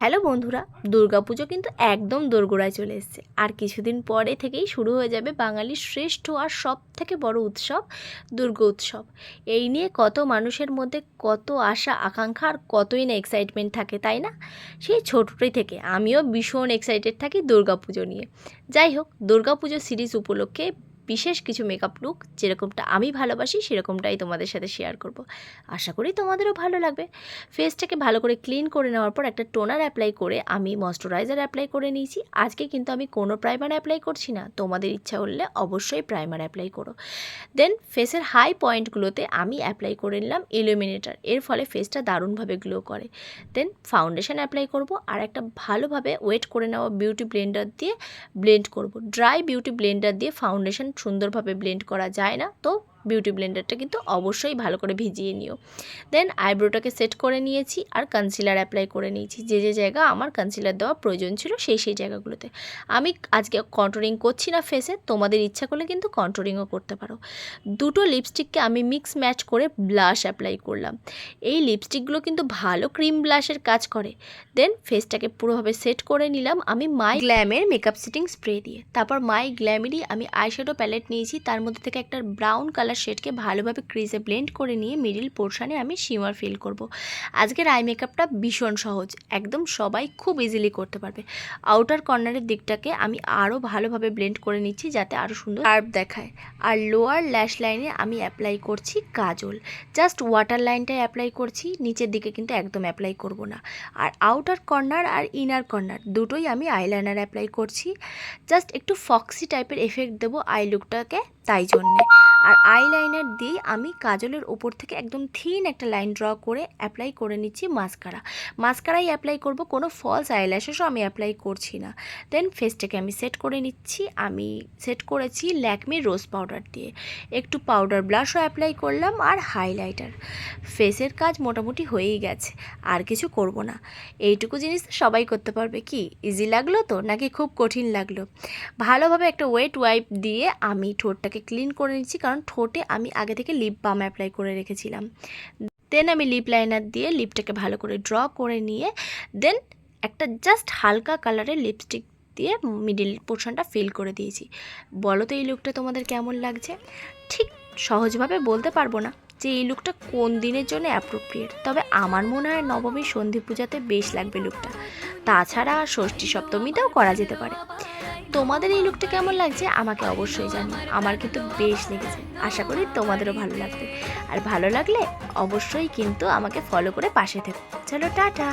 Hello বন্ধুরা, দুর্গাপুজো কিন্তু একদম দোরগোড়ায় চলে এসেছে। আর কিছুদিন পরে থেকেই শুরু হয়ে যাবে বাঙালির শ্রেষ্ঠ আর সব থেকে বড় উৎসব দুর্গা উৎসব। এই নিয়ে কত মানুষের মধ্যে কত আশা আকাঙ্ক্ষা আর কতই না এক্সাইটমেন্ট থাকে, তাই না? সেই ছোটোটাই থেকে আমিও ভীষণ এক্সাইটেড থাকি দুর্গাপুজো নিয়ে। যাই হোক, দুর্গাপুজো সিরিজ উপলক্ষে বিশেষ কিছু মেকআপ লুক যেরকমটা আমি ভালোবাসি সেরকমটাই তোমাদের সাথে শেয়ার করব। আশা করি তোমাদেরও ভালো লাগবে। ফেসটাকে ভালো করে ক্লিন করে নেওয়ার পর একটা টোনার অ্যাপ্লাই করে আমি ময়শ্চারাইজার অ্যাপ্লাই করে নিয়েছি। আজকে কিন্তু আমি কোনো প্রাইমার অ্যাপ্লাই করছি না, তোমাদের ইচ্ছা হলে অবশ্যই প্রাইমার অ্যাপ্লাই করো। দেন ফেসের হাই পয়েন্টগুলোতে আমি অ্যাপ্লাই করে নিলাম ইলুমিনেটর, এর ফলে ফেসটা দারুণভাবে গ্লো করে। দেন ফাউন্ডেশন অ্যাপ্লাই করব আর একটা ভালোভাবে ওয়েট করে নেওয়া বিউটি ব্লেন্ডার দিয়ে ব্লেন্ড করব। ড্রাই বিউটি ব্লেন্ডার দিয়ে ফাউন্ডেশন সুন্দরভাবে ব্লেন্ড করা যায় না, তো বিউটি ব্লেন্ডারটা কিন্তু অবশ্যই ভালো করে ভিজিয়ে নিও। দেন আইব্রোটাকে সেট করে নিয়েছি আর কনসিলার অ্যাপ্লাই করে নিয়েছি। যে যে জায়গা আমার কনসিলার দেওয়া প্রয়োজন ছিল সেই জায়গাগুলোতে। আমি আজকে কন্ট্রোলিং করছি না ফেসে, তোমাদের ইচ্ছা করলে কিন্তু কন্ট্রোলিংও করতে পারো। দুটো লিপস্টিককে আমি মিক্স ম্যাচ করে ব্লাশ অ্যাপ্লাই করলাম। এই লিপস্টিকগুলো কিন্তু ভালো ক্রিম ব্লাশের কাজ করে। দেন ফেসটাকে পুরোভাবে সেট করে নিলাম আমি মাই গ্ল্যামের মেকআপ সেটিং স্প্রে দিয়ে। তারপর মাই গ্ল্যামেরই আমি আইশ্যাডো প্যালেট নিয়েছি, তার মধ্যে থেকে একটা ব্রাউন কালার শেডকে ভালোভাবে ক্রিজে ব্লেন্ড করে নিয়ে মিডিল পোর্শনে আমি শিমার ফিল করব। আজকের আই মেকআপটা ভীষণ সহজ, একদম সবাই খুব ইজিলি করতে পারবে। আউটার কর্নারের দিকটাকে আমি আরও ভালোভাবে ব্লেন্ড করে নিচ্ছি যাতে আরও সুন্দর কার্ভ দেখায়। আর লোয়ার ল্যাশ লাইনে আমি অ্যাপ্লাই করছি কাজল, জাস্ট ওয়াটার লাইনটাই অ্যাপ্লাই করছি, নিচের দিকে কিন্তু একদম অ্যাপ্লাই করব না। আর আউটার কর্নার আর ইনার কর্নার দুটোই আমি আইলাইনার অ্যাপ্লাই করছি, জাস্ট একটু ফক্সি টাইপের এফেক্ট দেবো আই লুকটাকে, তাই জন্যে। আর আইলাইনার দিয়ে আমি কাজলের ওপর থেকে একদম থিন একটা লাইন ড্র করে অ্যাপ্লাই করে নিচ্ছি মাস্কারাই অ্যাপ্লাই করব, কোনো ফলস আইল্যাশেসও আমি অ্যাপ্লাই করছি না। দেন ফেসটাকে আমি সেট করে নিচ্ছি। আমি সেট করেছি ল্যাকমির রোজ পাউডার দিয়ে, একটু পাউডার ব্লাশও অ্যাপ্লাই করলাম আর হাইলাইটার। ফেসের কাজ মোটামুটি হয়েই গেছে, আর কিছু করব না। এইটুকু জিনিস তো সবাই করতে পারবে। কি ইজি লাগলো তো, নাকি খুব কঠিন লাগলো? ভালোভাবে একটা ওয়েট ওয়াইপ দিয়ে আমি ঠোঁটটাকে ক্লিন করে নিচ্ছি, কারণ ঠোঁটে আমি আগে থেকে লিপ বাম অ্যাপ্লাই করে রেখেছিলাম। দেন আমি লিপ লাইনার দিয়ে লিপটাকে ভালো করে ড্র করে নিয়ে দেন একটা জাস্ট হালকা কালারের লিপস্টিক দিয়ে মিডিল পোর্শনটা ফিল করে দিয়েছি। বলো তো এই লুকটা তোমাদের কেমন লাগছে? ঠিক সহজভাবে বলতে পারবো না যে এই লুকটা কোন দিনের জন্য অ্যাপ্রোপ্রিয়েট, তবে আমার মনে হয় নবমী সন্ধি পূজাতে বেশ লাগবে লুকটা। তাছাড়া ষষ্ঠী সপ্তমীতেও করা যেতে পারে। তোমাদের এই লুকটা কেমন লাগছে আমাকে অবশ্যই জানিও, আমার কিন্তু বেশ লেগেছে। আশা করি তোমাদেরও ভালো লাগবে। আর ভালো লাগলে অবশ্যই কিন্তু আমাকে ফলো করে পাশে থেকো। চলো টাটা।